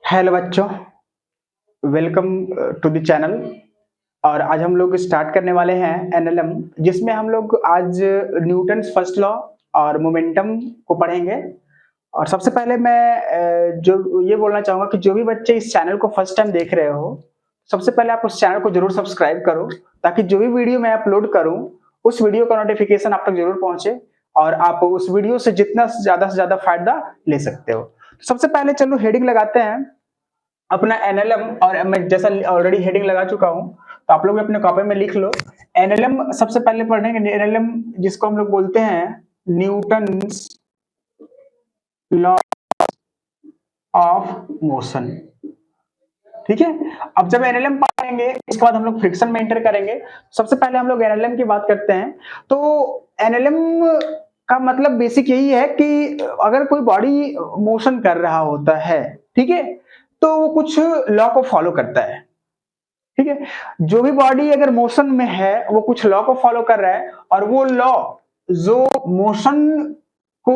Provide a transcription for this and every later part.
Hello बच्चों, welcome to the channel. और आज हम लोग स्टार्ट करने वाले हैं एनएलएम, जिसमें हम लोग आज न्यूटन्स फर्स्ट लॉ और मोमेंटम को पढ़ेंगे। और सबसे पहले मैं जो ये बोलना चाहूँगा कि जो भी बच्चे इस चैनल को फर्स्ट टाइम देख रहे हो, सबसे पहले आप उस चैनल को जरूर सब्सक्राइब करो, ताकि जो भी वीडियो मैं अपलोड करूँ उस वीडियो का नोटिफिकेशन आप तक जरूर पहुँचे और आप उस वीडियो से जितना से ज़्यादा फायदा ले सकते हो। तो सबसे पहले चलो हेडिंग लगाते हैं अपना एनएलएम। और मैं जैसा ऑलरेडी हेडिंग लगा चुका हूं, तो आप लोग भी अपने कॉपी में लिख लो। एनएलएम सबसे पहले पढ़ेंगे। एनएलएम जिसको हम लोग बोलते हैं न्यूटन्स लॉ ऑफ मोशन। ठीक है, अब जब एनएलएम पढ़ेंगे उसके बाद हम लोग फ्रिक्शन में एंटर करेंगे। सबसे पहले हम लोग एनएलएम की बात करते हैं। तो एनएलएम का मतलब बेसिक यही है कि अगर कोई बॉडी मोशन कर रहा होता है, ठीक है, तो वो कुछ लॉ को फॉलो करता है। ठीक है, जो भी बॉडी अगर मोशन में है वो कुछ लॉ को फॉलो कर रहा है, और वो लॉ जो मोशन को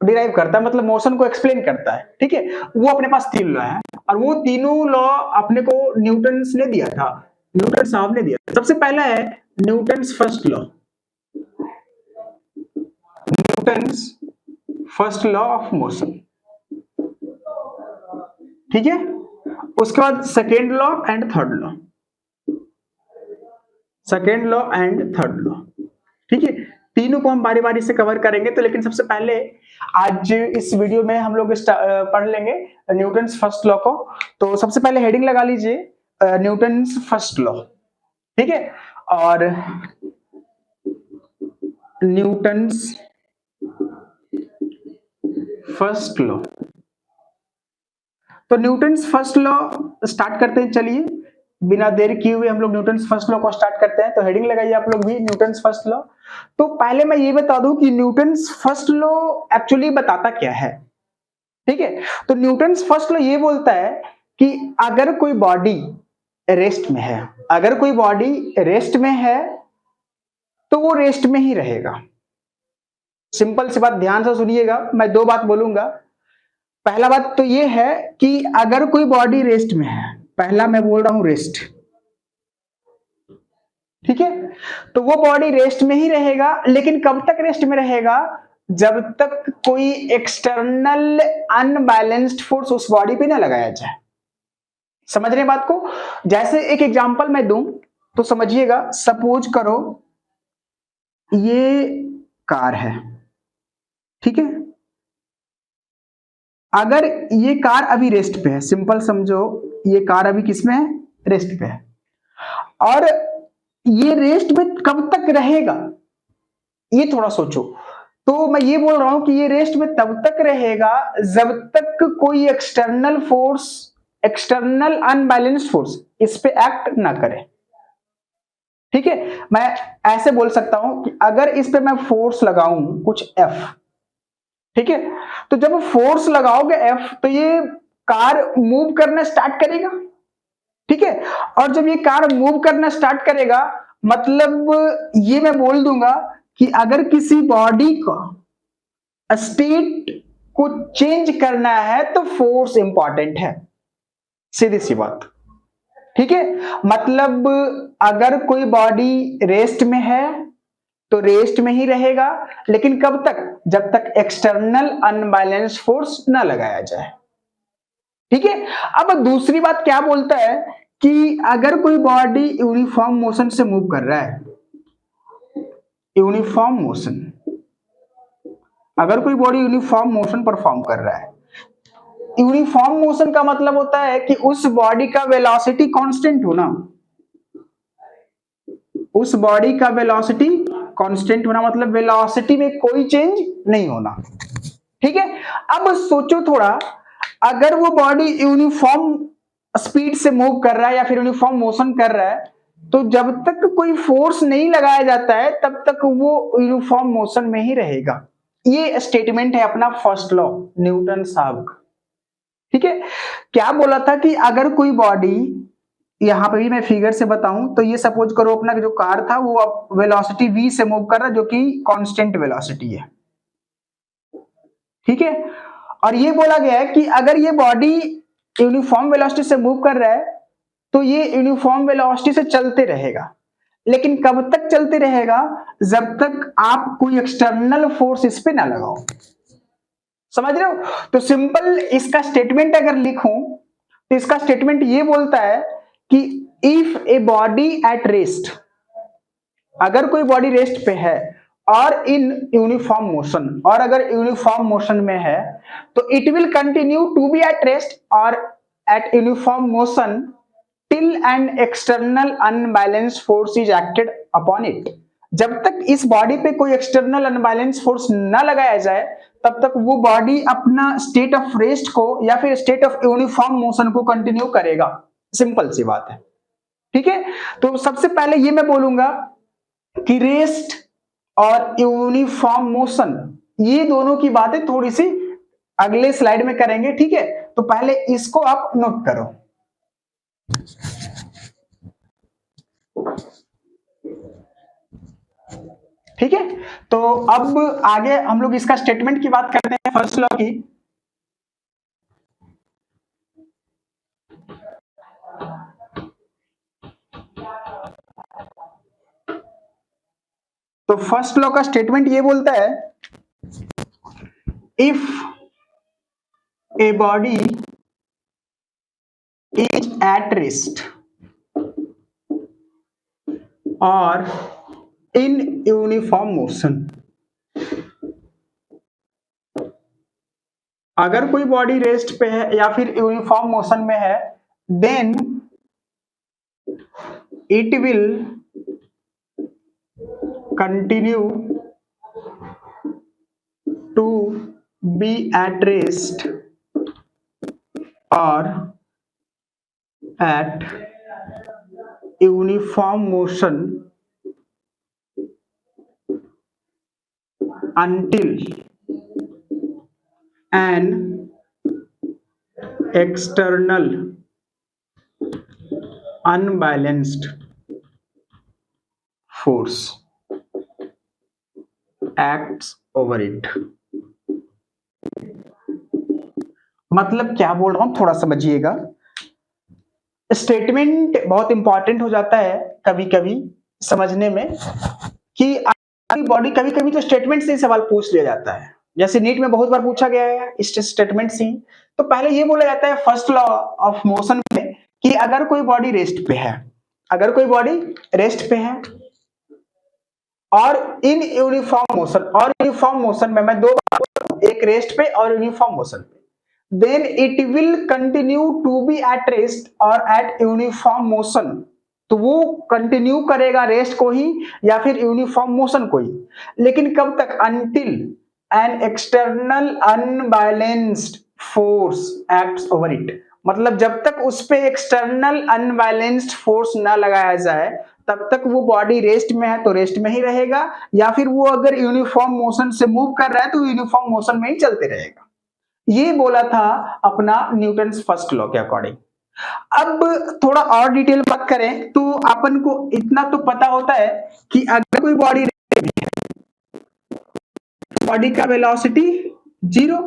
डिराइव करता है, मतलब मोशन को एक्सप्लेन करता है, ठीक है, वो अपने पास 3 लॉ है। और वो तीनों लॉ अपने को न्यूटन्स ने दिया था, न्यूटन साहब ने दिया। सबसे पहला है Newton's first law, Newton's first law of motion. ठीक है, उसके बाद second law and third law, second law and third law. ठीक है, तीनों को हम बारी बारी से कवर करेंगे। तो लेकिन सबसे पहले आज इस वीडियो में हम लोग पढ़ लेंगे न्यूटन्स फर्स्ट लॉ को। तो सबसे पहले हेडिंग लगा लीजिए न्यूटन्स फर्स्ट लॉ। ठीक है, और न्यूटन्स फर्स्ट लॉ। तो न्यूटन्स फर्स्ट लॉ स्टार्ट करते हैं। चलिए बिना देर किए हुए हम लोग न्यूटन्स फर्स्ट लॉ को स्टार्ट करते हैं। तो हेडिंग लगाइए आप लोग भी न्यूटन्स फर्स्ट लॉ। तो पहले मैं ये बता दूं कि न्यूटन्स फर्स्ट लॉ एक्चुअली बताता क्या है। ठीक है, तो न्यूटन्स फर्स्ट लॉ ये बोलता है कि अगर कोई बॉडी रेस्ट में है, अगर कोई बॉडी रेस्ट में है तो वो रेस्ट में ही रहेगा। सिंपल सी बात, ध्यान से सुनिएगा, मैं 2 बात बोलूंगा। पहला बात तो ये है कि अगर कोई बॉडी रेस्ट में है, पहला मैं बोल रहा हूं रेस्ट, ठीक है, तो वो बॉडी रेस्ट में ही रहेगा। लेकिन कब तक रेस्ट में रहेगा? जब तक कोई एक्सटर्नल अनबैलेंस्ड फोर्स उस बॉडी पे ना लगाया जाए। समझ रहे बात को? जैसे एक एग्जांपल मैं दूं तो समझिएगा। सपोज करो ये कार है, ठीक है, अगर ये कार अभी रेस्ट पे है, सिंपल समझो, ये कार अभी किसमें है? रेस्ट पे है। और ये रेस्ट में कब तक रहेगा, ये थोड़ा सोचो। तो मैं ये बोल रहा हूं कि ये रेस्ट में तब तक रहेगा जब तक कोई external force, external unbalanced force इस पे एक्ट ना करे। ठीक है, मैं ऐसे बोल सकता हूं कि अगर इस पे मैं फोर्स लगाऊं कुछ F, ठीक है, तो जब फोर्स लगाओगे F तो ये कार मूव करना स्टार्ट करेगा। ठीक है, और जब ये कार मूव करना स्टार्ट करेगा, मतलब ये मैं बोल दूंगा कि अगर किसी बॉडी का स्टेट को चेंज करना है तो फोर्स इंपॉर्टेंट है, सीधी सी बात। ठीक है, मतलब अगर कोई बॉडी रेस्ट में है तो रेस्ट में ही रहेगा, लेकिन कब तक? जब तक एक्सटर्नल अनबैलेंस्ड फोर्स ना लगाया जाए। ठीक है, अब दूसरी बात क्या बोलता है कि अगर कोई बॉडी यूनिफॉर्म मोशन से मूव कर रहा है, यूनिफॉर्म मोशन, अगर कोई बॉडी यूनिफॉर्म मोशन परफॉर्म कर रहा है, यूनिफॉर्म मोशन का मतलब होता है कि उस बॉडी का वेलोसिटी कांस्टेंट होना, उस बॉडी का वेलोसिटी कांस्टेंट होना, मतलब वेलोसिटी में कोई चेंज नहीं होना। ठीक है, अब सोचो थोड़ा, अगर वो बॉडी यूनिफॉर्म स्पीड से मूव कर रहा है या फिर यूनिफॉर्म मोशन कर रहा है, तो जब तक कोई फोर्स नहीं लगाया जाता है तब तक वो यूनिफॉर्म मोशन में ही रहेगा। ये स्टेटमेंट है अपना फर्स्ट लॉ, न्यूटन साहब का। ठीक है, क्या बोला था कि अगर कोई बॉडी, यहां पे भी मैं फिगर से बताऊं तो ये सपोज करो अपना जो कार था वो अब वेलोसिटी v से मूव कर रहा है, जो कि कांस्टेंट वेलोसिटी है। ठीक है, और ये बोला गया है कि अगर ये बॉडी यूनिफॉर्म वेलोसिटी से मूव कर रहा है तो ये यूनिफॉर्म वेलोसिटी से चलते रहेगा, लेकिन कब तक चलते रहेगा, जब तक आप कोई एक्सटर्नल फोर्स इस पे ना लगाओ। समझ रहे हो? तो सिंपल इसका स्टेटमेंट अगर लिखूं तो इसका स्टेटमेंट ये बोलता है कि if a body at rest, अगर कोई बॉडी रेस्ट पे है और इन यूनिफॉर्म मोशन, और अगर यूनिफॉर्म मोशन में है तो it will continue to be at rest और at uniform motion till an external unbalance force is acted upon it. जब तक इस बॉडी पे कोई एक्सटर्नल अनबैलेंस फोर्स न लगाया जाए तब तक वो बॉडी अपना स्टेट ऑफ रेस्ट को या फिर स्टेट ऑफ यूनिफॉर्म मोशन को कंटिन्यू करेगा। सिंपल सी बात है, ठीक है। तो सबसे पहले ये मैं बोलूंगा कि रेस्ट और यूनिफॉर्म मोशन, ये दोनों की बातें थोड़ी सी अगले स्लाइड में करेंगे, ठीक है। तो पहले इसको आप नोट करो, ठीक है। तो अब आगे हम लोग इसका स्टेटमेंट की बात करते हैं फर्स्ट लॉ की। तो फर्स्ट लॉ का स्टेटमेंट ये बोलता है, if a body is eight rest और इन यूनिफॉर्म मोशन, अगर कोई बॉडी रेस्ट पे है या फिर यूनिफॉर्म मोशन में है, then it will continue to be at rest और at uniform motion until an external unbalanced force acts over it। मतलब क्या बोल रहा हूं, थोड़ा समझिएगा। स्टेटमेंट बहुत इंपॉर्टेंट हो जाता है कभी कभी समझने में कि बॉडी, कभी कभी तो स्टेटमेंट से ही सवाल पूछ लिया जाता है, जैसे नीट में बहुत बार पूछा गया है इस स्टेटमेंट से। तो पहले ये बोला जाता है फर्स्ट लॉ ऑफ मोशन में कि अगर कोई बॉडी रेस्ट पे है, अगर कोई बॉडी रेस्ट पे है और इन यूनिफॉर्म मोशन, और यूनिफॉर्म मोशन में मैं दो बार बोल रहा हूं, एक रेस्ट पे और यूनिफॉर्म मोशन पे, then it will continue to be at rest और एट यूनिफॉर्म मोशन। तो वो कंटिन्यू करेगा रेस्ट को ही या फिर यूनिफॉर्म मोशन को ही, लेकिन कब तक, until an external unbalanced force acts over it. मतलब जब तक उस पे एक्सटर्नल अनबैलेंस्ड फोर्स ना लगाया जाए तब तक वो बॉडी रेस्ट में है तो रेस्ट में ही रहेगा, या फिर वो अगर यूनिफॉर्म मोशन से मूव कर रहा है तो यूनिफॉर्म मोशन में ही चलते रहेगा। ये बोला था अपना न्यूटन्स फर्स्ट लॉ के अकॉर्डिंग। अब थोड़ा और डिटेल बात करें तो अपन को इतना तो पता होता है कि अगर कोई बॉडी, बॉडी का वेलोसिटी 0,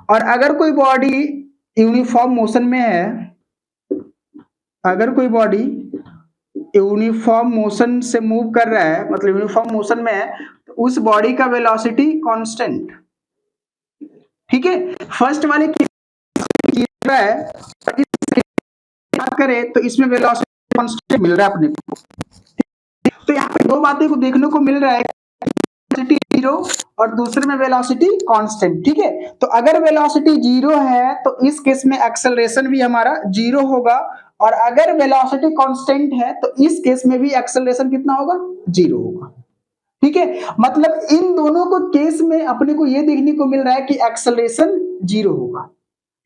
और अगर कोई बॉडी यूनिफॉर्म मोशन में है, अगर कोई बॉडी यूनिफॉर्म मोशन से मूव कर रहा है, मतलब यूनिफॉर्म मोशन में है, तो उस बॉडी का वेलोसिटी कांस्टेंट, ठीक है। फर्स्ट वाले की रहा है, बात करें तो इसमें वेलोसिटी कांस्टेंट मिल रहा है अपने को। तो यहाँ पे दो बातें को देखने को मिल रहा है, वेलोसिटी 0 और दूसरे में वेलोसिटी कांस्टेंट, ठीक है। तो अगर वेलोसिटी 0 है तो इस केस में एक्सेलरेशन भी हमारा 0 होगा, और अगर वेलोसिटी कांस्टेंट है तो इस केस में भी एक्सेलरेशन कितना होगा, 0 होगा, ठीक है। मतलब इन दोनों को केस में अपने को ये देखने को मिल रहा है कि एक्सेलरेशन 0 होगा,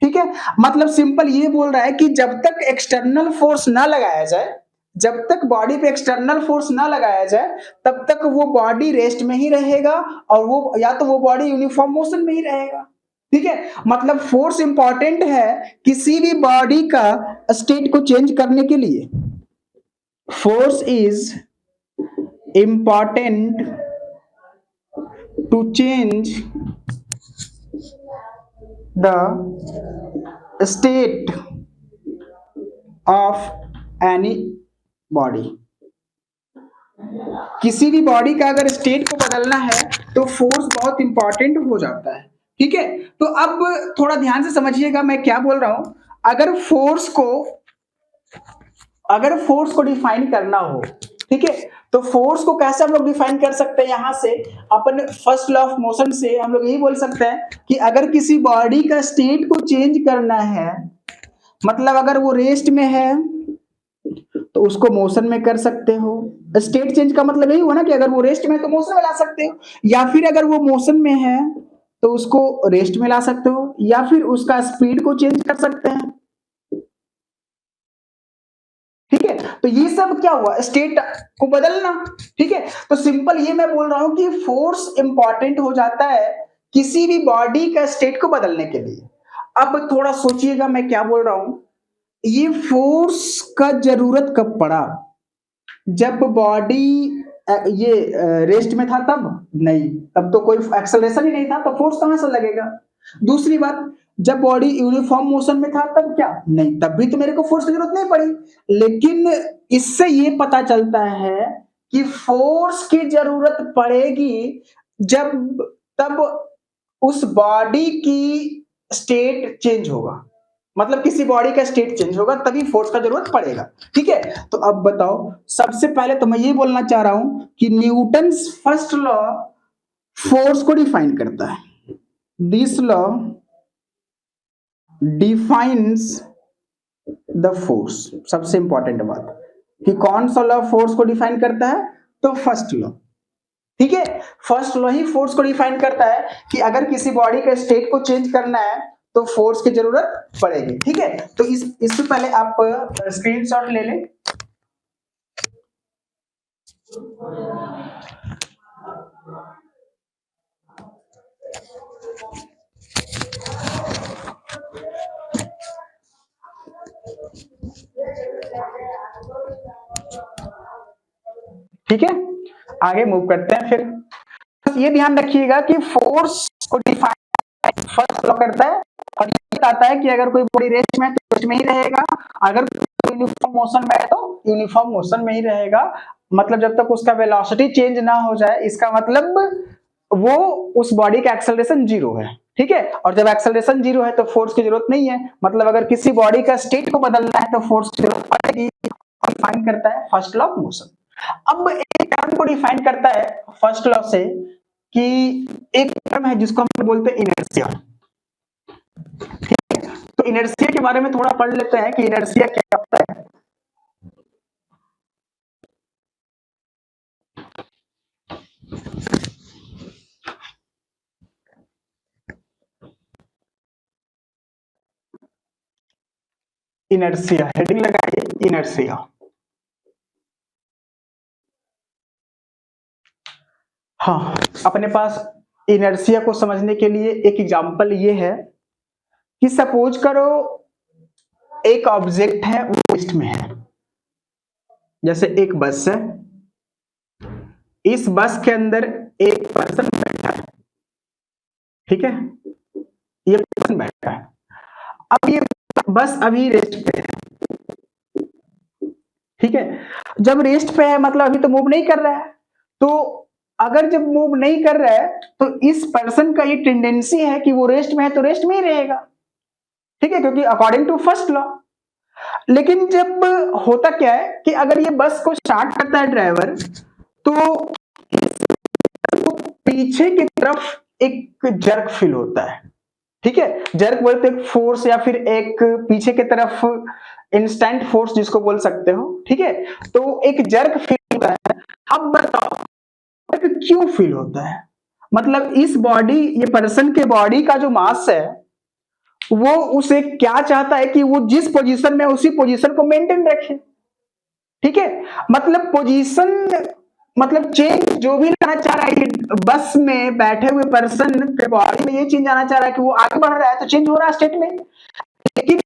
ठीक है। मतलब सिंपल ये बोल रहा है कि जब तक एक्सटर्नल फोर्स ना लगाया जाए, जब तक बॉडी पे एक्सटर्नल फोर्स ना लगाया जाए तब तक वो बॉडी रेस्ट में ही रहेगा, और वो या तो वो बॉडी यूनिफॉर्म मोशन में ही रहेगा, ठीक है। मतलब फोर्स इंपॉर्टेंट है किसी भी बॉडी का स्टेट को चेंज करने के लिए। Force is important to change the state of any body, किसी भी बॉडी का अगर स्टेट को बदलना है तो फोर्स बहुत इंपॉर्टेंट हो जाता है। ठीक है, तो अब थोड़ा ध्यान से समझिएगा मैं क्या बोल रहा हूं। अगर फोर्स को डिफाइन करना हो, ठीक है, तो फोर्स को कैसे हम लोग डिफाइन कर सकते हैं, यहां से अपन फर्स्ट लॉ ऑफ मोशन से हम लोग यही बोल सकते हैं कि अगर किसी बॉडी का स्टेट को चेंज करना है, मतलब अगर वो रेस्ट में है तो उसको मोशन में कर सकते हो। स्टेट चेंज का मतलब यही हुआ ना कि अगर वो रेस्ट में है तो मोशन में ला सकते हो, या फिर अगर वो मोशन में है तो उसको रेस्ट में ला सकते हो, या फिर उसका स्पीड को चेंज कर सकते हैं। ठीक है, तो ये सब क्या हुआ, स्टेट को बदलना। ठीक है, तो सिंपल ये मैं बोल रहा हूं कि फोर्स इंपॉर्टेंट हो जाता है किसी भी बॉडी का स्टेट को बदलने के लिए। अब थोड़ा सोचिएगा मैं क्या बोल रहा हूं, ये फोर्स का जरूरत कब पड़ा, जब बॉडी ये रेस्ट में था तब नहीं, तब तो कोई एक्सेलरेशन ही नहीं था, तो फोर्स कहां से लगेगा। दूसरी बात, जब बॉडी यूनिफॉर्म मोशन में था तब क्या नहीं, तब भी तो मेरे को फोर्स की जरूरत नहीं पड़ी। लेकिन इससे ये पता चलता है कि फोर्स की जरूरत पड़ेगी जब तब उस बॉडी की स्टेट चेंज होगा, मतलब किसी बॉडी का स्टेट चेंज होगा तभी फोर्स का जरूरत पड़ेगा। ठीक है, तो अब बताओ, सबसे पहले तो मैं ये बोलना चाह रहा हूं कि न्यूटन्स फर्स्ट लॉ फोर्स को डिफाइन करता है। This law defines the force. सबसे इंपॉर्टेंट बात कि कौन सा लॉ फोर्स को डिफाइन करता है, तो फर्स्ट लॉ। ठीक है, फर्स्ट लॉ ही फोर्स को डिफाइन करता है कि अगर किसी बॉडी का स्टेट को चेंज करना है तो फोर्स की जरूरत पड़ेगी। ठीक है, तो इससे पहले आप स्क्रीनशॉट ले लें। ठीक है, आगे मूव करते हैं। फिर बस ये ध्यान रखिएगा कि फोर्स को डिफाइन फर्स्ट लॉ करता है, और ये बताता है कि अगर कोई बॉडी रेस्ट में है तो रेस्ट में ही रहेगा, अगर यूनिफॉर्म मोशन में है तो यूनिफॉर्म मोशन में ही रहेगा। मतलब जब तक उसका वेलोसिटी चेंज ना हो जाए, इसका मतलब वो उस बॉडी का एक्सेलरेशन जीरो है। ठीक है, और जब एक्सेलरेशन जीरो है तो फोर्स की जरूरत नहीं है, मतलब अगर किसी बॉडी का स्टेट को बदलना है तो फोर्स की जरूरत पड़ेगी। डिफाइन करता है फर्स्ट लॉ ऑफ मोशन। अब एक टर्म को डिफाइन करता है फर्स्ट लॉ से कि एक टर्म है जिसको हम बोलते हैं इनर्शिया। ठीक है, तो इनर्शिया के बारे में थोड़ा पढ़ लेते हैं कि इनर्शिया क्या होता है। इनर्शिया, हेडिंग लगाइए इनर्शिया। हाँ, अपने पास इनर्शिया को समझने के लिए एक एग्जांपल ये है कि सपोज करो एक ऑब्जेक्ट है वो रेस्ट में है, जैसे एक बस है, इस बस के अंदर एक पर्सन बैठा है। ठीक है, ये पर्सन बैठा है, अब ये बस अभी रेस्ट पे है। ठीक है, जब रेस्ट पे है मतलब अभी तो मूव नहीं कर रहा है, तो अगर जब मूव नहीं कर रहा है तो इस पर्सन का ये टेंडेंसी है कि वो रेस्ट में है तो रेस्ट में ही रहेगा। ठीक है, क्योंकि अकॉर्डिंग टू फर्स्ट लॉ। लेकिन जब होता क्या है कि अगर ये बस को स्टार्ट करता है ड्राइवर, तो पीछे की तरफ एक जर्क फील होता है। ठीक है, जर्क बोलते हैं फोर्स, या फिर एक पीछे की तरफ इंस्टेंट फोर्स जिसको बोल सकते हो। ठीक है, तो एक जर्क फील होता है। अब बताओ क्यों फील होता है, मतलब इस बॉडी, ये पर्सन के बॉडी का जो मास है वो उसे क्या चाहता है कि वो जिस पोजीशन में उसी पोजीशन को मेंटेन रखे। ठीक है, मतलब पोजीशन, मतलब चेंज जो भी लाना चाह रहा है, ये बस में बैठे हुए पर्सन के बॉडी में ये चेंज आना चाह रहा है कि वो आगे बढ़ रहा है तो चेंज हो रहा है स्टेट में, लेकिन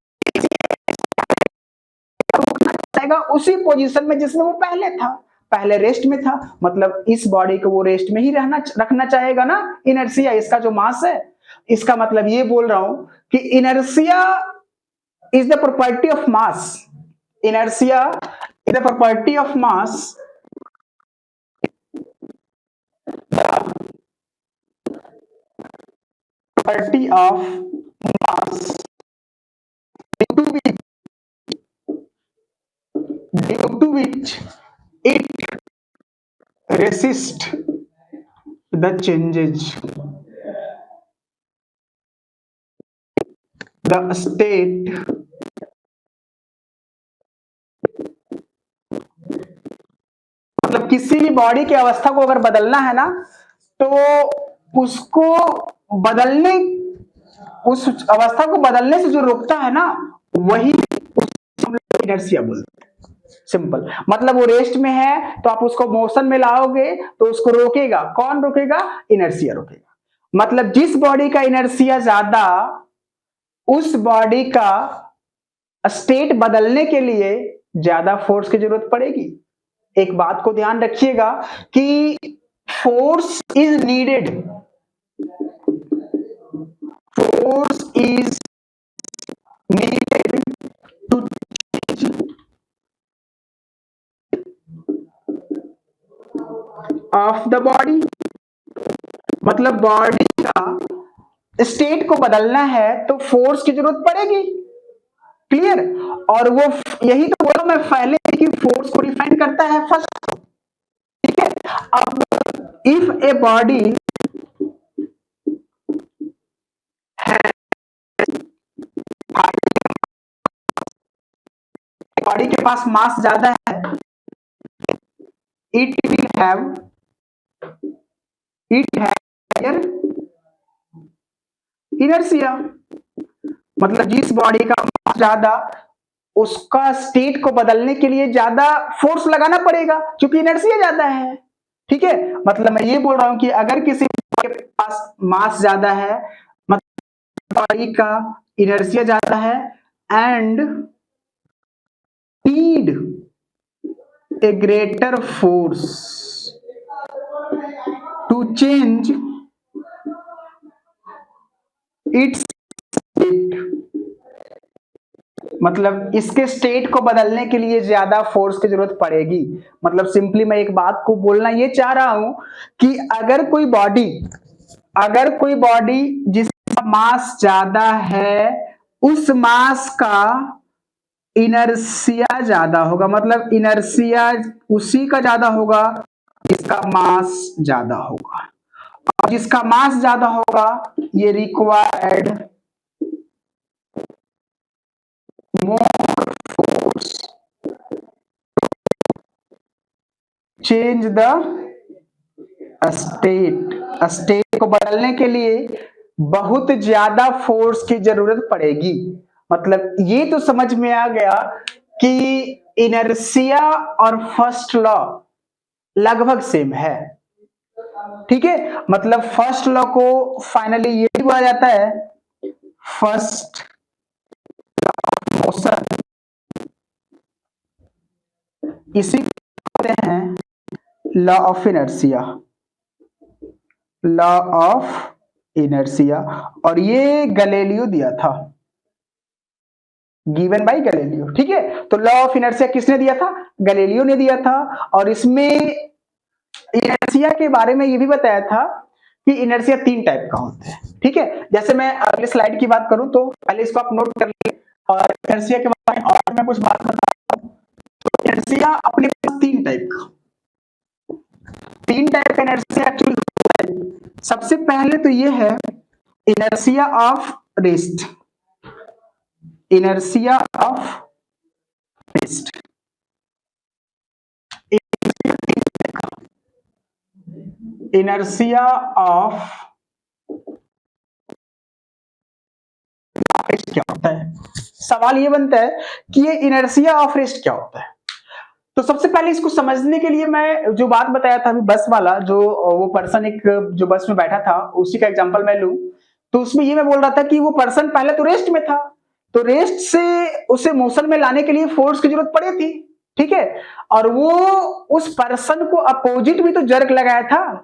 चाहेगा उसी पोजीशन में जिसमें वो पहले था, पहले रेस्ट में था, मतलब इस बॉडी को वो रेस्ट में ही रखना चाहेगा ना। इनर्शिया, इसका जो मास है, इसका मतलब ये बोल रहा हूं कि inertia is the property of mass. inertia is the property of mass, property of mass due to which it resists the changes, the state मतलब किसी भी बॉडी की अवस्था को अगर बदलना है ना तो उसको बदलने उस अवस्था को बदलने से जो रोकता है ना वही इनर्शिया बोलते हैं। सिंपल मतलब वो रेस्ट में है तो आप उसको मोशन में लाओगे तो उसको रोकेगा कौन रोकेगा इनर्शिया रोकेगा मतलब जिस बॉडी का इनर्शिया ज्यादा उस बॉडी का स्टेट बदलने के लिए ज्यादा फोर्स की जरूरत पड़ेगी। एक बात को ध्यान रखिएगा कि force is needed, force is needed two of the body मतलब बॉडी का स्टेट को बदलना है तो फोर्स की जरूरत पड़ेगी। क्लियर? और वो यही तो बोला मैं पहले कि फोर्स को डिफाइन करता है फर्स्ट। ठीक है, अब इफ ए बॉडी बॉडी के पास मास ज्यादा है इट विल हैव इनर्शिया मतलब जिस बॉडी का मास ज्यादा उसका स्टेट को बदलने के लिए ज्यादा फोर्स लगाना पड़ेगा क्योंकि इनर्शिया ज्यादा है। ठीक है, मतलब मैं ये बोल रहा हूं कि अगर किसी के पास मास ज्यादा है मतलब बॉडी का इनर्शिया ज्यादा है and need a greater force to change its मतलब इसके स्टेट को बदलने के लिए ज्यादा फोर्स की जरूरत पड़ेगी। मतलब सिंपली मैं एक बात को बोलना ये चाह रहा हूं कि अगर कोई बॉडी जिसका मास ज्यादा है उस मास का इनर्शिया ज्यादा होगा मतलब इनर्शिया उसी का ज्यादा होगा जिसका मास ज्यादा होगा और जिसका मास ज्यादा होगा ये required more force change the state को बदलने के लिए बहुत ज्यादा फोर्स की जरूरत पड़ेगी। मतलब ये तो समझ में आ गया कि इनर्शिया और फर्स्ट लॉ लगभग सेम है। ठीक है, मतलब फर्स्ट लॉ को फाइनली ये भी बोला जाता है फर्स्ट मोशन, इसी कहते हैं law of inertia, law of inertia और ये गैलीलियो दिया था, गिवन बाय गैलीलियो। ठीक है, तो लॉ ऑफ इनर्शिया किसने दिया था? गैलीलियो ने दिया था और इसमें इनर्शिया के बारे में ये भी बताया था कि इनर्शिया 3 टाइप का होता है। ठीक है, जैसे मैं अगले स्लाइड की बात करूं तो पहले इसको आप नोट कर लीजिए और इनर्शिया के बारे में और मैं कुछ बात बताता हूं। तो इनर्शिया अपने पास 3 टाइप का, 3 टाइप का इनर्शिया एक्चुअली होता है। सबसे पहले तो ये है inertia of rest, inertia of rest inertia of rest क्या होता है? सवाल ये बनता है कि ये इनर्शिया ऑफ रेस्ट क्या होता है। तो सबसे पहले इसको समझने के लिए मैं जो बात बताया था अभी बस वाला, जो वो पर्सन एक जो बस में बैठा था उसी का एग्जांपल मैं लूं तो उसमें ये मैं बोल रहा था कि वो पर्सन पहले तो रेस्ट में था तो रेस्ट से उसे मोशन में लाने के लिए फोर्स की जरूरत पड़ी थी। ठीक है, और वो उस पर्सन को अपोजिट भी तो जर्क लगाया था।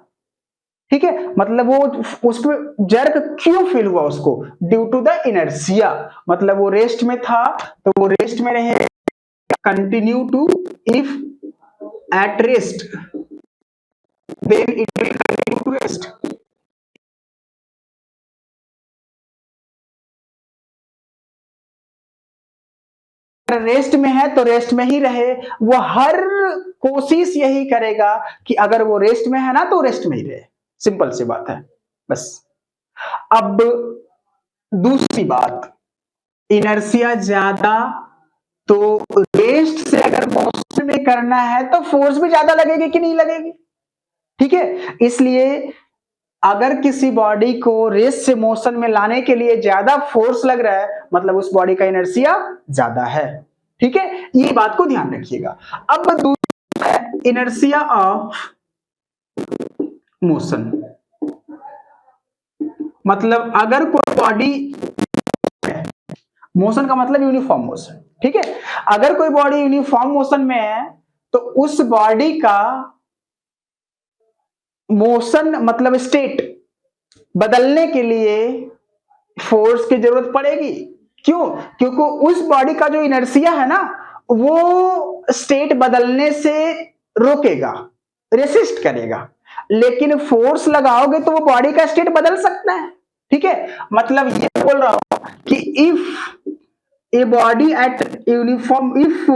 ठीक है, मतलब वो उसमें जर्क क्यों फील हुआ उसको? Due to the inertia. मतलब वो रेस्ट में था तो वो रेस्ट में रहे continue to, if at rest, then it will continue to rest. Rest में है तो रेस्ट में ही रहे, वो हर कोशिश यही करेगा कि अगर वो रेस्ट में है ना तो रेस्ट में ही रहे, सिंपल सी बात है बस। अब दूसरी बात, इनर्शिया ज्यादा, तो रेस्ट से अगर मोशन में करना है तो फोर्स भी ज्यादा लगेगी कि नहीं लगेगी, ठीक है। इसलिए अगर किसी बॉडी को रेस्ट से मोशन में लाने के लिए ज्यादा फोर्स लग रहा है, मतलब उस बॉडी का इनर्शिया ज्यादा है, ठीक है, ये बात को ध्यान रखिएगा। अब दूसरा है इनर्शिया ऑफ मोशन, मतलब अगर कोई बॉडी, मोशन का मतलब यूनिफॉर्म मोशन, ठीक है, अगर कोई बॉडी यूनिफॉर्म मोशन में है तो उस बॉडी का मोशन मतलब स्टेट बदलने के लिए फोर्स की जरूरत पड़ेगी। क्यों? क्योंकि उस बॉडी का जो इनर्शिया है ना वो स्टेट बदलने से रोकेगा, रेसिस्ट करेगा, लेकिन फोर्स लगाओगे तो वो बॉडी का स्टेट बदल सकता है, ठीक है। मतलब ये बोल रहा हूं कि if a body at uniform, if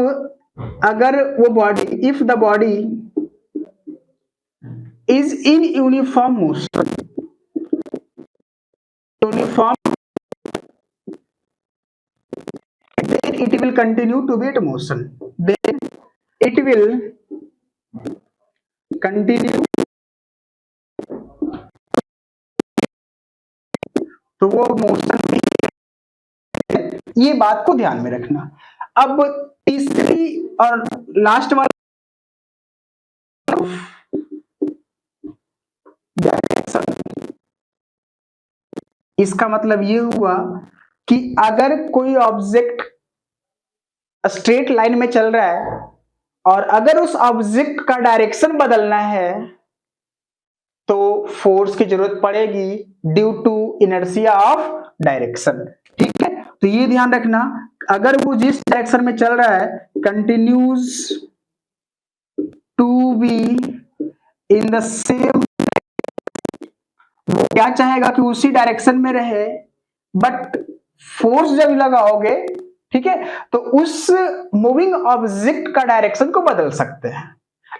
अगर वो body, if the body is in uniform motion, uniform, then it will continue to be at motion, then it will continue, तो वो मोशन में, ये बात को ध्यान में रखना। अब तीसरी और लास्ट वाला इसका मतलब ये हुआ कि अगर कोई ऑब्जेक्ट स्ट्रेट लाइन में चल रहा है और अगर उस ऑब्जेक्ट का डायरेक्शन बदलना है तो फोर्स की जरूरत पड़ेगी due to inertia of direction, ठीक है। तो ये ध्यान रखना, अगर वो जिस डायरेक्शन में चल रहा है continues to be in the same, वो क्या चाहेगा कि उसी डायरेक्शन में रहे, बट फोर्स जब लगाओगे, ठीक है, तो उस मूविंग ऑब्जेक्ट का डायरेक्शन को बदल सकते हैं,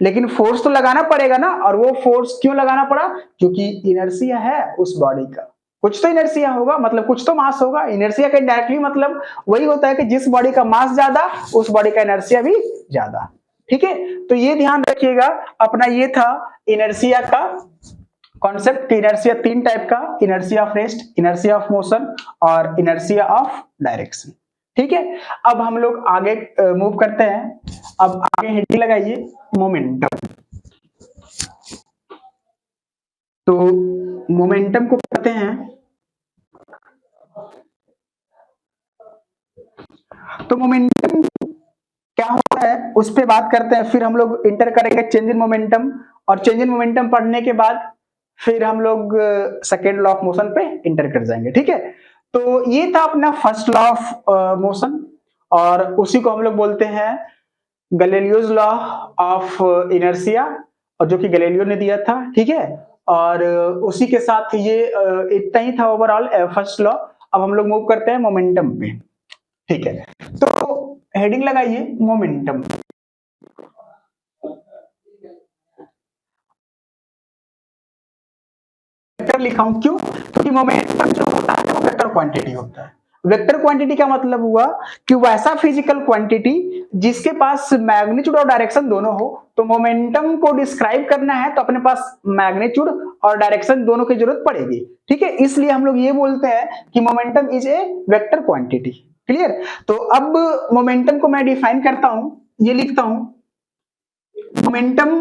लेकिन फोर्स तो लगाना पड़ेगा ना। और वो फोर्स क्यों लगाना पड़ा? क्योंकि इनर्शिया है उस बॉडी का, कुछ तो इनर्शिया होगा, मतलब कुछ तो मास होगा। इनर्शिया का डायरेक्टली मतलब वही होता है कि जिस बॉडी का मास ज्यादा उस बॉडी का इनर्शिया भी ज्यादा, ठीक है। तो ये ध्यान रखिएगा अपना, ये था इनर्शिया का कॉन्सेप्ट। इनर्शिया तीन टाइप का, inertia of rest, inertia of motion और इनर्शिया ऑफ डायरेक्शन, ठीक है। अब हम लोग आगे मूव करते हैं। अब आगे हेडिंग लगाइए मोमेंटम। तो मोमेंटम को पढ़ते हैं। तो मोमेंटम क्या होता है उस पर बात करते हैं, फिर हम लोग इंटर करेंगे चेंज इन मोमेंटम, और चेंज इन मोमेंटम पढ़ने के बाद फिर हम लोग सेकेंड लॉ ऑफ मोशन पे इंटर कर जाएंगे, ठीक है। तो ये था अपना फर्स्ट लॉ ऑफ मोशन, और उसी को हम लोग बोलते हैं गैलीलियोज लॉ ऑफ इनर्शिया, और जो कि गैलीलियो ने दिया था, ठीक है। और उसी के साथ ये इतना ही था ओवरऑल फर्स्ट लॉ। अब हम लोग मूव करते हैं मोमेंटम पे, ठीक है। तो हेडिंग लगाइए मोमेंटम। वेक्टर लिखा हूं, क्यों? क्योंकि मोमेंटम जो होता है वो वेक्टर क्वांटिटी होता है। वेक्टर क्वांटिटी का मतलब हुआ कि वैसा फिजिकल क्वांटिटी जिसके पास मैग्नीट्यूड और डायरेक्शन दोनों हो। तो मोमेंटम को डिस्क्राइब करना है तो अपने पास मैग्नीट्यूड और डायरेक्शन दोनों की जरूरत पड़ेगी, ठीक है। इसलिए हम लोग ये बोलते हैं कि momentum is a vector quantity, clear. तो अब मोमेंटम को मैं डिफाइन करता हूं, ये लिखता हूं, momentum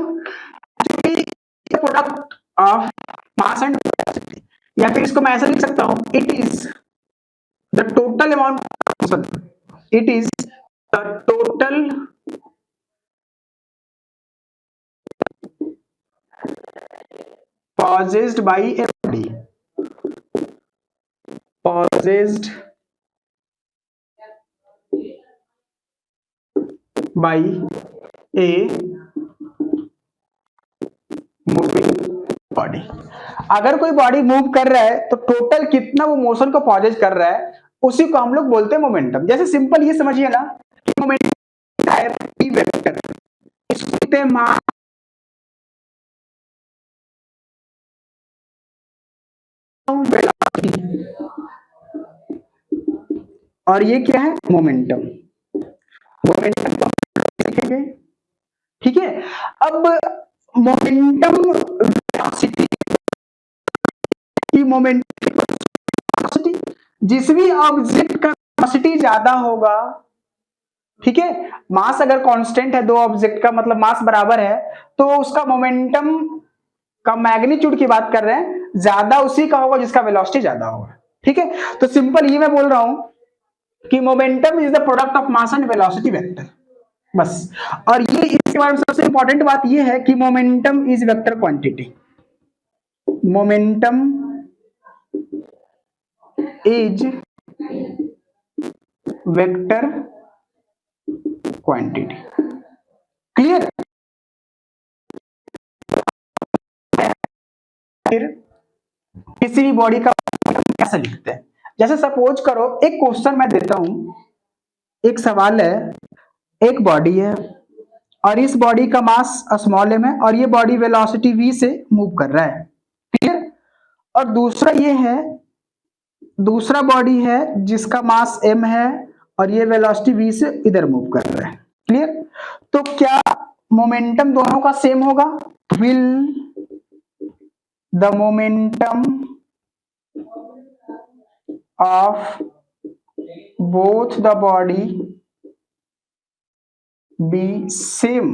product of mass and velocity, या फिर इसको मैं ऐसा लिख सकता हूं, it is the total amount of motion, it is the total possessed by a body, possessed by a moving body. अगर कोई बॉडी मूव कर रहा है तो टोटल कितना वो मोशन को पॉजेज कर रहा है, उसी को हम लोग बोलते हैं मोमेंटम। जैसे सिंपल ये समझिए ना कि मोमेंटम है p वेक्टर, इसको बोलते हैं मास वेलोसिटी, और ये क्या है मोमेंटम। मोमेंटम को लिखेंगे, ठीक है। अब मोमेंटम वेलोसिटी की मोमेंटम वेलोसिटी, जिस भी ऑब्जेक्ट का वेलोसिटी ज्यादा होगा, ठीक है, मास अगर कांस्टेंट है, दो ऑब्जेक्ट का मतलब मास बराबर है, तो उसका मोमेंटम का मैग्नीट्यूड की बात कर रहे हैं, ज्यादा उसी का होगा जिसका वेलोसिटी ज्यादा होगा, ठीक है। तो सिंपल ये मैं बोल रहा हूं कि momentum is the product of mass and velocity vector, बस। और ये इसके बारे में सबसे इंपॉर्टेंट बात ये है कि momentum is vector quantity, momentum is vector quantity, clear. फिर किसी भी बॉडी का कैसे लिखते हैं, जैसे सपोज करो एक क्वेश्चन मैं देता हूं, एक सवाल है, एक बॉडी है और इस बॉडी का मास स्मॉल m है और ये बॉडी वेलोसिटी v से मूव कर रहा है, क्लियर। और दूसरा ये है, दूसरा बॉडी है जिसका मास m है और ये वेलोसिटी v से इधर मूव कर रहा है, क्लियर। तो क्या मोमेंटम दोनों का सेम होगा? Will the momentum of both the body B same?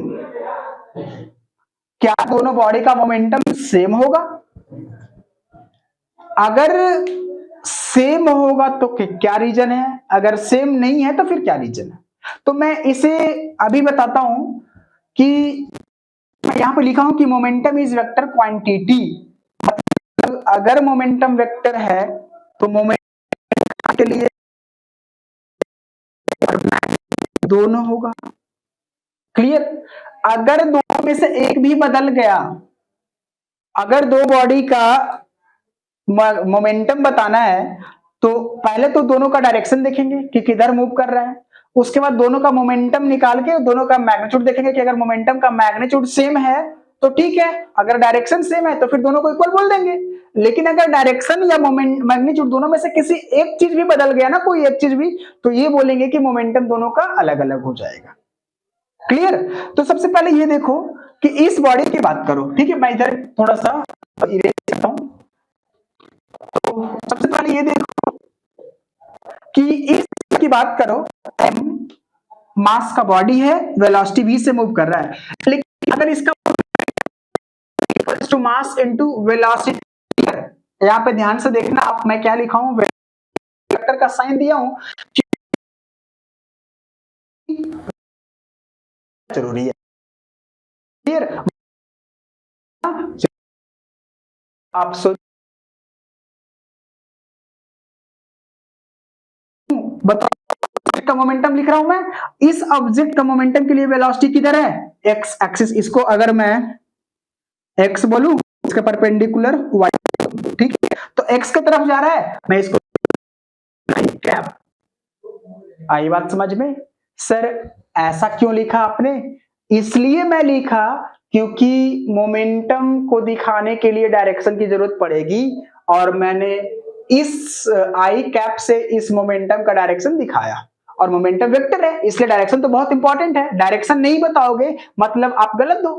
क्या दोनों बॉडी का मोमेंटम सेम होगा? अगर सेम होगा तो क्या रीजन है, अगर सेम नहीं है तो फिर क्या रीजन है? तो मैं इसे अभी बताता हूं कि मैं यहां पे लिखा हूं कि मोमेंटम इज वेक्टर क्वांटिटी, मतलब अगर मोमेंटम वेक्टर है तो मोमेंटम के लिए दोनों होगा, क्लियर। अगर दोनों में से एक भी बदल गया, अगर दो बॉडी का मोमेंटम बताना है तो पहले तो दोनों का डायरेक्शन देखेंगे कि किधर मूव कर रहा है, उसके बाद दोनों का मोमेंटम निकाल के दोनों का मैग्नीट्यूड देखेंगे कि अगर मोमेंटम का मैग्नीट्यूड सेम है तो ठीक है, अगर डायरेक्शन सेम है तो फिर दोनों को इक्वल बोल देंगे। लेकिन अगर डायरेक्शन या मैग्नीट्यूड दोनों में से किसी एक चीज भी बदल गया ना, कोई एक चीज भी, तो ये बोलेंगे कि मोमेंटम दोनों का अलग अलग हो जाएगा, क्लियर। तो सबसे पहले ये देखो कि इस बॉडी की बात करो, ठीक है, मैं इधर थोड़ा सा इरेज करता हूं। तो सबसे पहले ये देखो कि इस की बात करो, m मास का बॉडी है, वेलोसिटी v से मूव कर रहा है, लेकिन अगर इसका equals to mass into velocity, यहां पे ध्यान से देखना आप, मैं क्या लिखा हूं, वेक्टर का साइन दिया हूं, जरूरी है, क्लियर। आप सोच बताओ का मोमेंटम लिख रहा हूं मैं, इस ऑब्जेक्ट का मोमेंटम के लिए वेलोसिटी किधर है, एक्स एक्सिस। इसको अगर मैं एक्स बोलूं, इसके परपेंडिकुलर वाई, ठीक है, तो एक्स की तरफ जा रहा है, मैं इसको कैप। आई बात समझ में? सर ऐसा क्यों लिखा आपने? इसलिए मैं लिखा क्योंकि मोमेंटम को दिखाने के लिए डायरेक्शन की जरूरत पड़ेगी और मैंने इस आई कैप से इस मोमेंटम का डायरेक्शन दिखाया, और मोमेंटम वेक्टर है इसलिए डायरेक्शन तो बहुत इंपॉर्टेंट है, डायरेक्शन नहीं बताओगे मतलब आप गलत दो,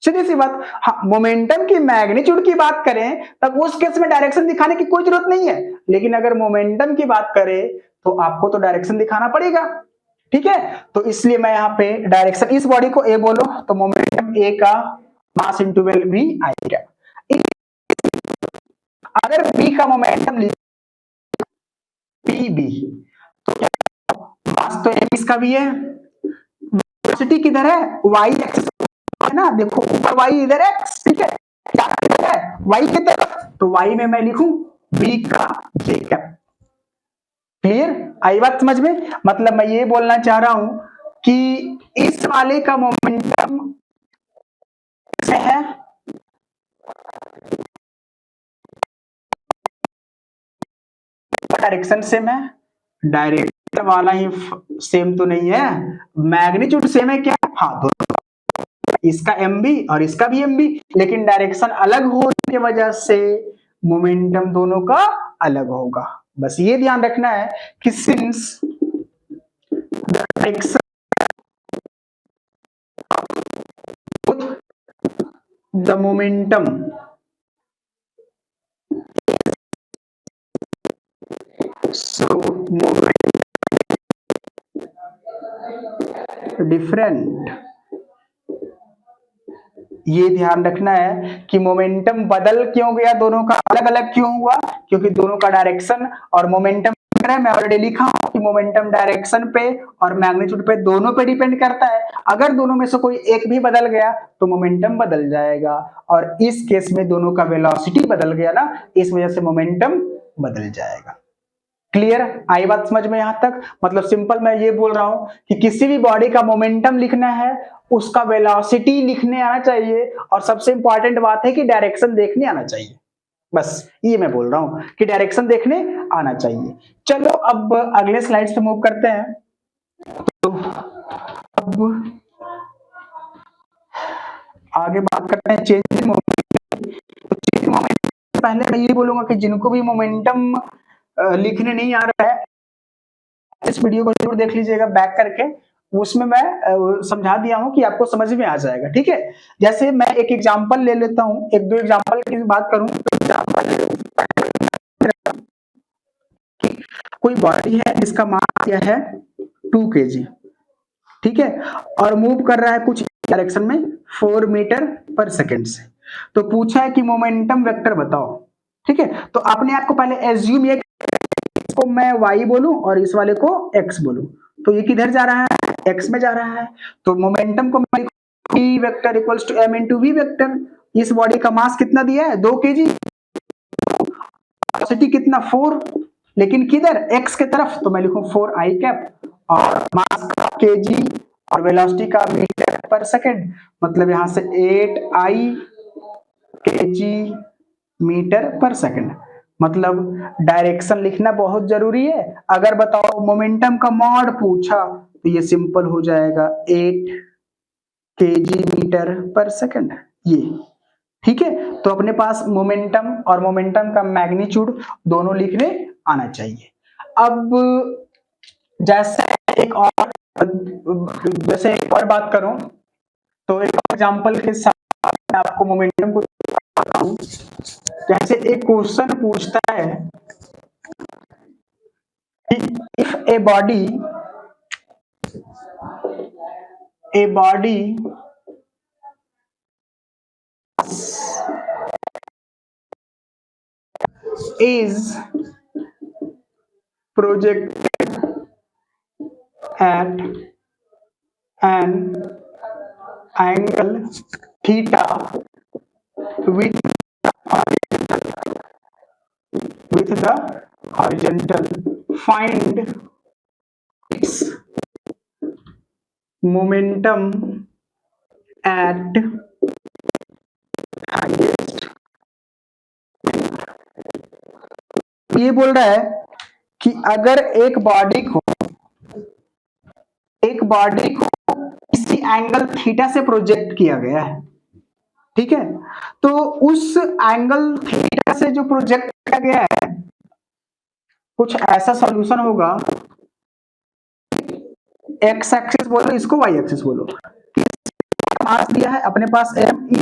सीधी सी बात। हाँ, मोमेंटम की मैग्नीट्यूड की बात करें तब उस केस में डायरेक्शन दिखाने की कोई जरूरत नहीं है, लेकिन अगर मोमेंटम की बात करें तो आपको तो डायरेक्शन दिखाना पड़ेगा, ठीक है। तो इसलिए मैं यहाँ पे डायरेक्शन, इस बॉडी को ए बोलो तो मोमेंटम ए का मास इंटू वेल भी आएगा। अगर बी का मोमेंटम पी बी, तो क्या मास तो एम इसका भी है, वेलोसिटी किधर है, वाई एक्सिस है ना, देखो ऊपर वाई इधर एक्स, ठीक है, क्या किधर है वाई की तरफ, तो वाई में मैं लिखूं बी का जे कैप, क्लियर। आई बात समझ में? मतलब मैं ये बोलना चाह रहा हूं कि इस वाले का मोमेंटम है, डायरेक्शन सेम है, डायरेक्शन वाला ही सेम तो नहीं है, मैग्नीट्यूड सेम है क्या? हाँ, दोनों, इसका एम भी और इसका भी एम भी, लेकिन डायरेक्शन अलग होने की वजह से मोमेंटम दोनों का अलग होगा। बस ये ध्यान रखना है कि since direction the momentum so different, ये ध्यान रखना है कि मोमेंटम बदल क्यों गया, दोनों का अलग अलग क्यों हुआ, क्योंकि दोनों का डायरेक्शन और मोमेंटम, मैं ऑलरेडी लिखा हूं कि मोमेंटम डायरेक्शन पे और मैग्नीट्यूड पे दोनों पे डिपेंड करता है। अगर दोनों में से कोई एक भी बदल गया तो मोमेंटम बदल जाएगा, और इस केस में दोनों का वेलोसिटी बदल गया ना, इस वजह से मोमेंटम बदल जाएगा। क्लियर? आई बात समझ में यहां तक? मतलब सिंपल मैं ये बोल रहा हूं कि किसी भी बॉडी का मोमेंटम लिखना है, उसका वेलोसिटी लिखने आना चाहिए, और सबसे इंपॉर्टेंट बात है कि डायरेक्शन देखने आना चाहिए। बस ये मैं बोल रहा हूं कि डायरेक्शन देखने आना चाहिए। चलो अब अगले स्लाइड पे मूव करते हैं। तो अब आगे बात करते हैं चेंज इन मोमेंटम। तो चेंज मोमेंटम पहले मैं ये बोलूंगा कि जिनको भी मोमेंटम लिखने नहीं आ रहा है, इस वीडियो को जरूर देख लीजिएगा बैक करके, उसमें मैं समझा दिया हूं कि आपको समझ में आ जाएगा। ठीक है, जैसे मैं एक एग्जांपल ले लेता हूं, एक दो एग्जांपल की बात करूं तो कोई बॉडी है जिसका मास क्या है 2 kg, ठीक है, और मूव कर रहा है कुछ डायरेक्शन में 4 मीटर पर सेकंड से। तो पूछा है कि मोमेंटम वेक्टर बताओ। ठीक है, तो अपने आप को पहले एज्यूम ये, इसको मैं y बोलूं और इस वाले को x बोलूं, तो ये किधर जा रहा है? x में जा रहा है। तो मोमेंटम को मैं v vector equals to m into V vector. इस बॉडी का मास कितना दिया है? 2 kg, वेलोसिटी कितना? 4, लेकिन किधर? x के तरफ, तो मैं लिखूं 4 i कैप, और मास का kg और वेलोसिटी का मीटर पर सेकंड, मतलब यहां से 8 i kg मीटर पर सेकंड। मतलब डायरेक्शन लिखना बहुत जरूरी है। अगर बताओ मोमेंटम का मॉड पूछा तो ये सिंपल हो जाएगा 8 kg मीटर पर सेकंड, ये। ठीक है, तो अपने पास मोमेंटम और मोमेंटम का मैग्नीट्यूड दोनों लिखने आना चाहिए। अब जैसे एक और बात करूं, तो एक एग्जांपल के साथ मैं आपको मोमेंटम को बताऊं। जैसे एक क्वेश्चन पूछता है कि if a body is projected at an angle theta with the horizontal, find its momentum at highest। ये बोल रहा है कि अगर एक बॉडी को किसी एंगल थीटा से प्रोजेक्ट किया गया है, ठीक है, तो उस एंगल थीटा से जो प्रोजेक्ट किया गया है, कुछ ऐसा सॉल्यूशन होगा, एक्स एक्सिस बोलो इसको, वाई एक्सिस बोलो, मास दिया है अपने पास m,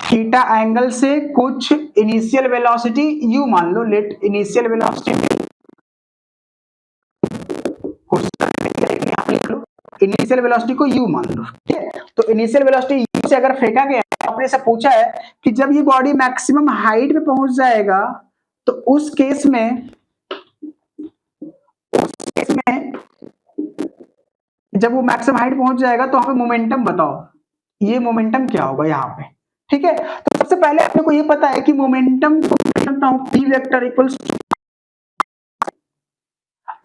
थीटा एंगल से कुछ इनिशियल वेलोसिटी u मान लो, let initial velocity initial velocity को u मान लो। ठीक है, तो इनिशियल वेलोसिटी u से अगर फेंका गया, आपने से पूछा है कि जब ये बॉडी मैक्सिमम हाइट पे पहुंच जाएगा, तो उस केस में जब वो मैक्सिमम हाइट पहुंच जाएगा तो हमें मोमेंटम बताओ, ये मोमेंटम क्या होगा यहाँ पे। ठीक है, तो सबसे पहले अपने को ये पता है कि मोमेंटम p वेक्टर इक्वल्स,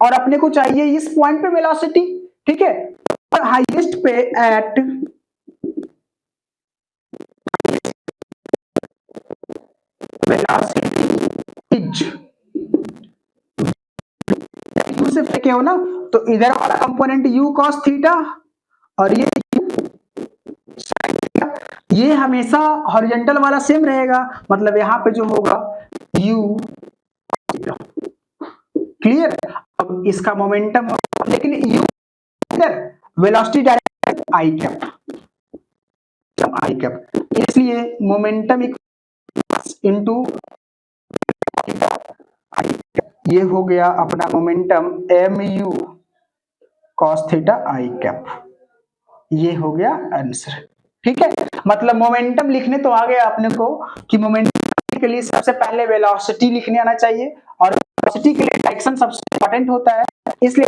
और अपने को चाहिए इस पॉइंट पे वेलोसिटी, ठीक है, हाईएस्ट पे एट वेलोसिटी इज यू से फेंके हो ना, तो इधर वाला कंपोनेंट u cos थीटा और ये हमेशा हॉरिजॉन्टल वाला सेम रहेगा, मतलब यहाँ पे जो होगा u, क्लियर। अब इसका मोमेंटम, लेकिन u वेलोसिटी डायरेक्ट आई कैप, इसलिए मोमेंटम इनटू ये हो गया अपना मोमेंटम mu cos थीटा आई कैप, ये हो गया आंसर, ठीक है। मतलब मोमेंटम लिखने तो आ गया अपने को कि मोमेंटम के लिए सबसे पहले वेलोसिटी लिखने आना चाहिए, और वेलोसिटी के लिए डायरेक्शन सबसे इंपॉर्टेंट होता है, इसलिए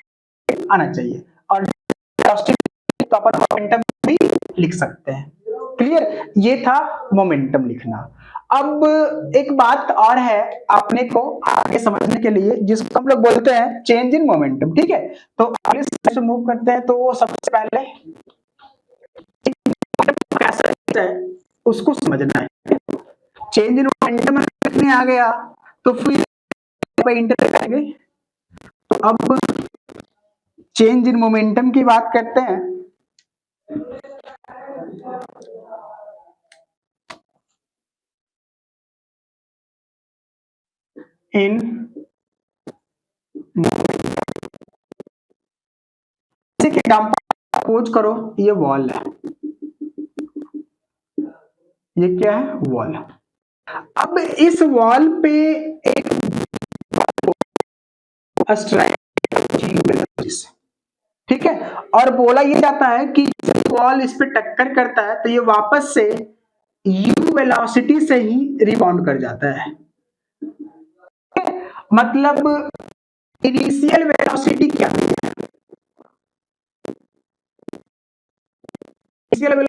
आना चाहिए, और वेलोसिटी तो अपन मोमेंटम भी लिख सकते हैं, क्लियर। ये था मोमेंटम लिखना। अब एक बात और है अपने को आगे समझने के लिए, जिसको हम लोग बोलते हैं चेंज इन मोमेंटम, ठीक है। तो आगे से मूव करते हैं, तो वो सबसे पहले कैसे है उसको समझना है। चेंज इन मोमेंटम लिखने आ गया तो फिर इंटर करेंगे। तो अब चेंज इन मोमेंटम की बात करते हैं। इन सपोज करो ये वॉल है, ये क्या है, वॉल। अब इस वॉल पे एक ठीक है, और बोला ये जाता है कि जब वॉल इस पे टक्कर करता है तो ये वापस से u वेलोसिटी से ही रिबाउंड कर जाता है, मतलब इनिशियल वेलोसिटी क्या है, इनिशियल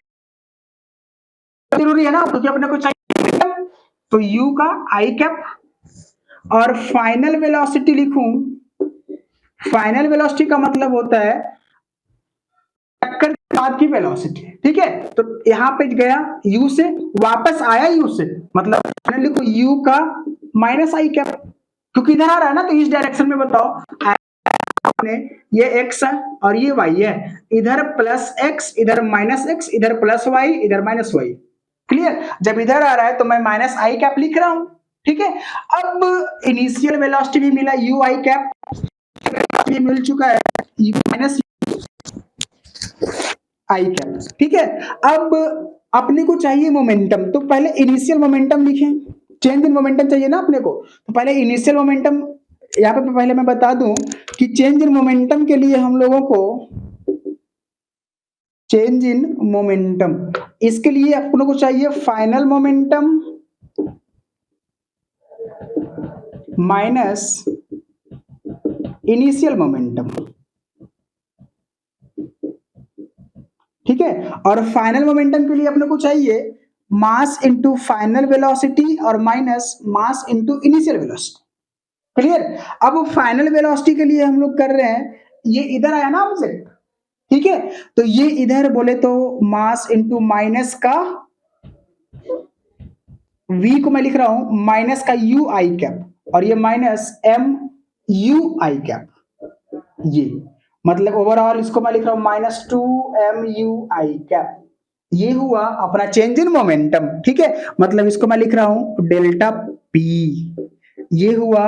जरूरी है ना, क्योंकि अपने को चाहिए, तो u का आई कैप, और फाइनल वेलोसिटी लिखूं, फाइनल वेलोसिटी का मतलब होता है टक्कर के बाद की वेलोसिटी, ठीक है। तो यहाँ पे गया u से, वापस आया u से, मतलब फाइनल लिखो u का माइनस आई कैप, क्योंकि इधर आ रहा है ना, तो इस डायरेक्शन में बताओ आपने, ये x है और ये y है, इधर प्लस x, इधर माइनस x, इधर प्लस y, इधर माइनस y, क्लियर। जब इधर आ रहा है तो मैं माइनस आई कैप लिख रहा हूं, ठीक है। अब इनिशियल वेलोसिटी भी मिला u आई कैप, ये मिल चुका है माइनस आई कैप, ठीक है। अब अपने को चाहिए मोमेंटम, तो पहले इनिशियल मोमेंटम लिखें, चेंज इन मोमेंटम चाहिए ना अपने को, तो पहले इनिशियल मोमेंटम यहाँ पे पहले मैं बता दूं कि चेंज इन मोमेंटम के लिए हम लोगों को चेंज इन मोमेंटम, इसके लिए अपनों को चाहिए final momentum minus initial momentum, ठीक है। और फाइनल मोमेंटम के लिए अपने को चाहिए मास इनटू फाइनल वेलोसिटी और minus mass into initial velocity, clear. अब फाइनल वेलोसिटी के लिए हम लोग कर रहे हैं, ये इधर आया ना ऑब्जेक्ट, ठीक है, तो ये इधर बोले तो मास इनटू माइनस का v को मैं लिख रहा हूं माइनस का u आई कैप, और ये माइनस m u आई कैप, ये मतलब ओवरऑल इसको मैं लिख रहा हूं माइनस 2mu आई कैप, ये हुआ अपना चेंज इन मोमेंटम, ठीक है। मतलब इसको मैं लिख रहा हूं डेल्टा p, ये हुआ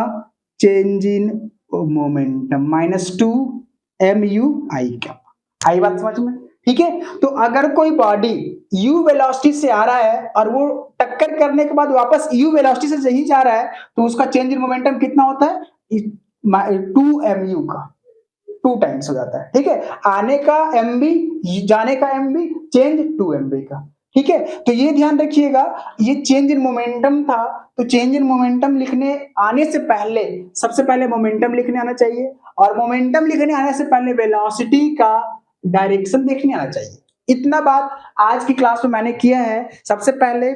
change in momentum minus 2mu i cap, आई बात समझ में, ठीक है। तो अगर कोई बॉडी u वेलोसिटी से आ रहा है और वो टक्कर करने के बाद वापस u वेलोसिटी से यही जा रहा है, तो उसका चेंज इन मोमेंटम कितना होता है, 2mu का 2 टाइम्स हो जाता है, ठीक है। आने का mb, जाने का mb, चेंज 2mb का, ठीक है। तो ये ध्यान रखिएगा, ये चेंज इन मोमेंटम था, तो चेंज इन मोमेंटम लिखने आने से पहले सबसे पहले मोमेंटम लिखने आना चाहिए, और मोमेंटम लिखने आने से पहले वेलोसिटी का डायरेक्शन देखने आना चाहिए। इतना बात आज की क्लास में मैंने किया है। सबसे पहले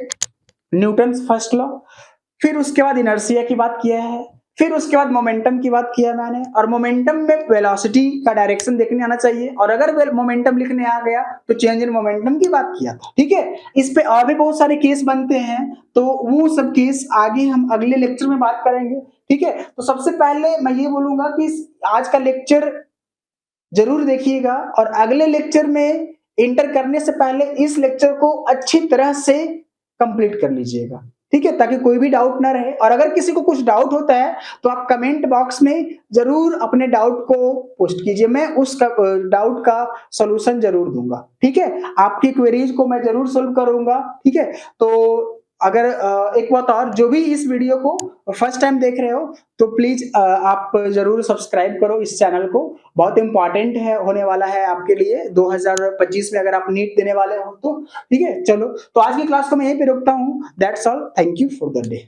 न्यूटन फर्स्ट लॉ, फिर उसके बाद इनर्शिया की बात किया है, फिर उसके बाद मोमेंटम की बात किया मैंने, और मोमेंटम में वेलोसिटी का डायरेक्शन देखने आना चाहिए, और अगर मोमेंटम लिखने आ गया तो चेंज इन मोमेंटम की बात किया था। ठीक है, इस पे और भी बहुत सारे केस बनते हैं, तो वो सब केस आगे हम अगले लेक्चर में बात करेंगे। ठीक है, तो सबसे पहले मैं ये बोलूंगा कि आज का लेक्चर जरूर देखिएगा, और अगले लेक्चर में इंटर करने से पहले इस लेक्चर को अच्छी तरह से कंप्लीट कर लीजिएगा। ठीक है, ताकि कोई भी डाउट ना रहे, और अगर किसी को कुछ डाउट होता है तो आप कमेंट बॉक्स में जरूर अपने डाउट को पोस्ट कीजिए, मैं उस डाउट का सॉल्यूशन जरूर दूंगा। ठीक है, आपकी क्वेरीज को मैं जरूर सोल्व करूंगा। ठीक है, तो अगर एक बात और, जो भी इस वीडियो को फर्स्ट टाइम देख रहे हो तो प्लीज आप जरूर सब्सक्राइब करो इस चैनल को, बहुत इंपॉर्टेंट है, होने वाला है आपके लिए 2025 में अगर आप नीट देने वाले हो तो। ठीक है, चलो तो आज की क्लास को मैं यहीं पे रोकता हूँ। That's all, thank you for the day.